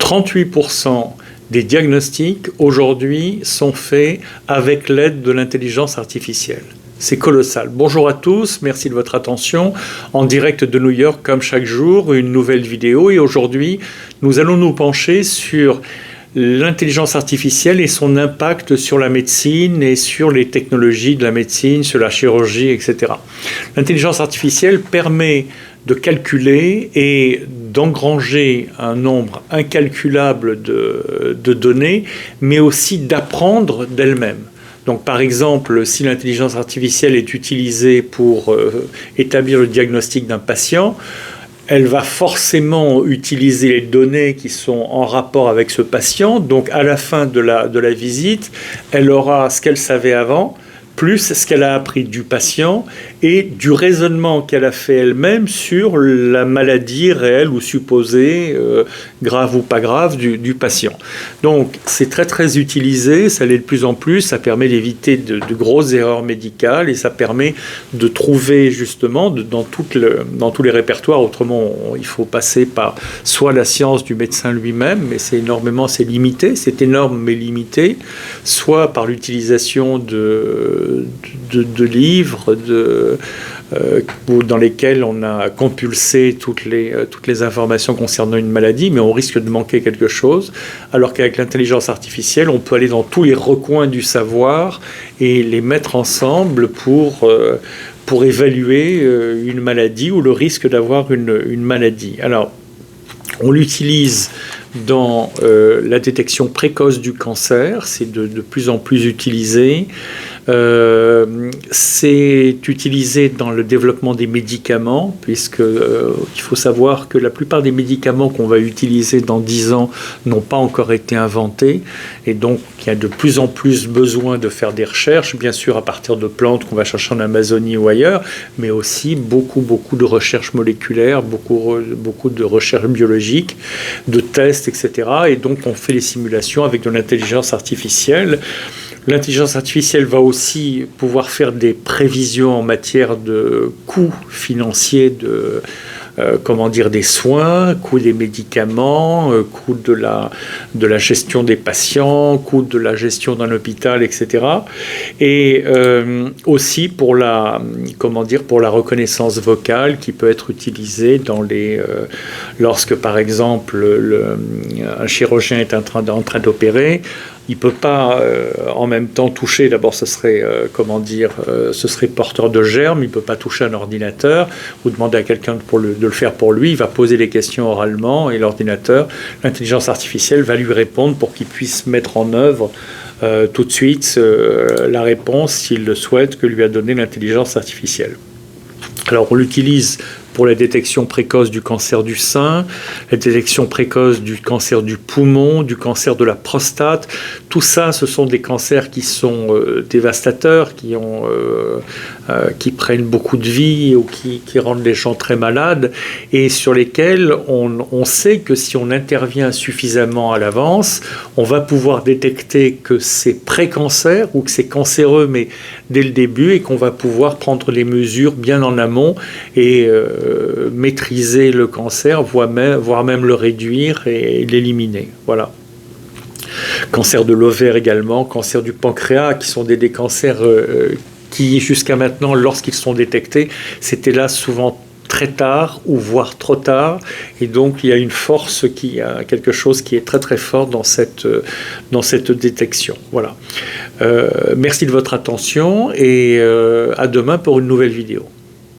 38% des diagnostics aujourd'hui sont faits avec l'aide de l'intelligence artificielle. C'est colossal. Bonjour à tous, merci de votre attention. En direct de New York, comme chaque jour, une nouvelle vidéo. Et aujourd'hui, nous allons nous pencher sur l'intelligence artificielle et son impact sur la médecine et sur les technologies de la médecine, sur la chirurgie, etc. L'intelligence artificielle permet de calculer et d'engranger un nombre incalculable de données, mais aussi d'apprendre d'elle-même. Donc, par exemple, si l'intelligence artificielle est utilisée pour établir le diagnostic d'un patient, elle va forcément utiliser les données qui sont en rapport avec ce patient. Donc, à la fin de la visite, elle aura ce qu'elle savait avant, plus ce qu'elle a appris du patient et du raisonnement qu'elle a fait elle-même sur la maladie réelle ou supposée, grave ou pas grave, du patient. Donc, c'est très très utilisé, ça l'est de plus en plus, ça permet d'éviter de grosses erreurs médicales et ça permet de trouver justement dans tous les répertoires. Autrement, il faut passer par soit la science du médecin lui-même, mais c'est limité, c'est énorme mais limité, soit par l'utilisation de livres dans lesquels on a compulsé toutes les informations concernant une maladie, mais on risque de manquer quelque chose, alors qu'avec l'intelligence artificielle, on peut aller dans tous les recoins du savoir et les mettre ensemble pour évaluer une maladie ou le risque d'avoir une maladie. Alors, on l'utilise dans la détection précoce du cancer, c'est de plus en plus utilisé. C'est utilisé dans le développement des médicaments, puisque il faut savoir que la plupart des médicaments qu'on va utiliser dans 10 ans n'ont pas encore été inventés, et donc il y a de plus en plus besoin de faire des recherches, bien sûr à partir de plantes qu'on va chercher en Amazonie ou ailleurs, mais aussi beaucoup de recherches moléculaires, beaucoup de recherches biologiques, de tests, etc. Et donc on fait les simulations avec de l'intelligence artificielle. L'intelligence artificielle va aussi pouvoir faire des prévisions en matière de coûts financiers des soins, coût des médicaments, coût de la gestion des patients, coût de la gestion d'un hôpital, etc. Et aussi pour la reconnaissance vocale qui peut être utilisée lorsque par exemple un chirurgien est en train d'opérer. Il ne peut pas en même temps toucher, d'abord ce serait porteur de germes, il ne peut pas toucher un ordinateur ou demander à quelqu'un de le faire pour lui, il va poser les questions oralement et l'intelligence artificielle va lui répondre pour qu'il puisse mettre en œuvre tout de suite la réponse s'il le souhaite que lui a donné l'intelligence artificielle. Alors on l'utilise pour la détection précoce du cancer du sein, la détection précoce du cancer du poumon, du cancer de la prostate. Tout ça, ce sont des cancers qui sont dévastateurs, qui prennent beaucoup de vie ou qui rendent les gens très malades et sur lesquels on sait que si on intervient suffisamment à l'avance, on va pouvoir détecter que c'est pré-cancer ou que c'est cancéreux, mais dès le début, et qu'on va pouvoir prendre les mesures bien en amont et maîtriser le cancer, voire même le réduire et l'éliminer. Voilà. Cancer de l'ovaire également, cancer du pancréas, qui sont des cancers qui, jusqu'à maintenant, lorsqu'ils sont détectés, c'était là souvent très tard ou voire trop tard, et donc il y a quelque chose qui est très très fort dans cette détection. Voilà. Merci de votre attention et à demain pour une nouvelle vidéo.